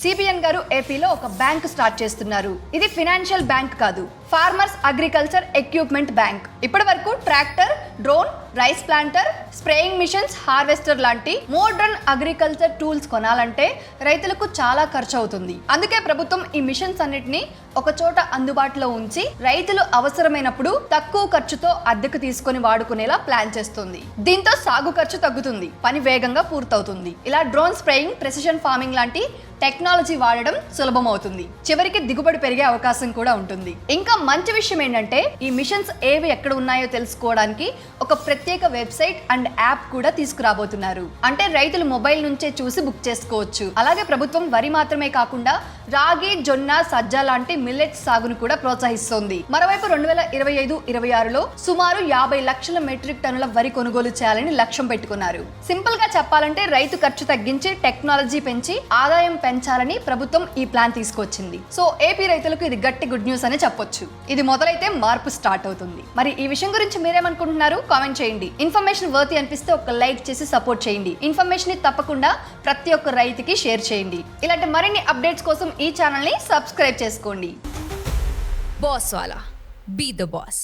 CBN గారు ఏపీలో ఒక బ్యాంక్ స్టార్ట్ చేస్తున్నారు. ఇది ఫైనాన్షియల్ బ్యాంక్ కాదు, ఫార్మర్స్ అగ్రికల్చర్ ఎక్విప్మెంట్ బ్యాంక్. ఇప్పటి వరకు tractor, drone, rice planter, spraying machines, harvester లాంటి మోడర్న్ అగ్రికల్చర్ టూల్స్ కొనాలంటే రైతులకు చాలా ఖర్చు అవుతుంది. అందుకే ప్రభుత్వం ఈ మిషన్స్ అన్నిటిని ఒక చోట అందుబాటులో ఉంచి రైతులు అవసరమైనప్పుడు తక్కువ ఖర్చుతో అద్దెకు తీసుకొని వాడుకునేలా ప్లాన్ చేస్తుంది. దీంతో సాగు ఖర్చు తగ్గుతుంది, పని వేగంగా పూర్తవుతుంది. ఇలా డ్రోన్ స్ప్రేయింగ్, ప్రెసిషన్ ఫార్మింగ్ లాంటి టెక్నాలజీ వాడడం సులభం అవుతుంది. చివరికి దిగుబడి పెరిగే అవకాశం కూడా ఉంటుంది. ఇంకా మంచి విషయం ఏంటంటే ఈ మిషన్స్ ఏవి ఎక్కడ ఉన్నాయో తెలుసుకోవడానికి ఒక ప్రత్యేక వెబ్సైట్ అండ్ యాప్ కూడా తీసుకురాబోతున్నారు. అంటే రైతులు మొబైల్ నుంచే చూసి బుక్ చేసుకోవచ్చు. అలాగే ప్రభుత్వం వరి మాత్రమే కాకుండా రాగి, జొన్న, సజ్జ లాంటి మిల్లెట్స్ సాగును కూడా ప్రోత్సహిస్తోంది. మరోవైపు 2025-26లో సుమారు 50 లక్షల మెట్రిక్ టన్నుల వరి కొనుగోలు చేయాలని లక్ష్యం పెట్టుకున్నారు. సింపుల్ గా చెప్పాలంటే రైతు ఖర్చు తగ్గించి టెక్నాలజీ పెంచి ఆదాయం పెంచాలని ప్రభుత్వం ఈ ప్లాన్ తీసుకొచ్చింది. సో ఏపీ రైతులకు ఇది గట్టి గుడ్ న్యూస్ అని చెప్పొచ్చు. ఇది మొదలైతే మార్పు స్టార్ట్ అవుతుంది. మరి ఈ విషయం గురించి మీరేమనుకుంటున్నారు? కామెంట్ చేయండి. ఇన్ఫర్మేషన్ వర్తి అనిపిస్తే ఒక లైక్ చేసి సపోర్ట్ చేయండి. ఇన్ఫర్మేషన్ ని తప్పకుండా ప్రతి ఒక్క రైతుకి షేర్ చేయండి. ఇలాంటి మరిన్ని అప్డేట్స్ కోసం ఈ ఛానల్ ని సబ్స్క్రైబ్ చేసుకోండి. Boss Wala. Be the boss.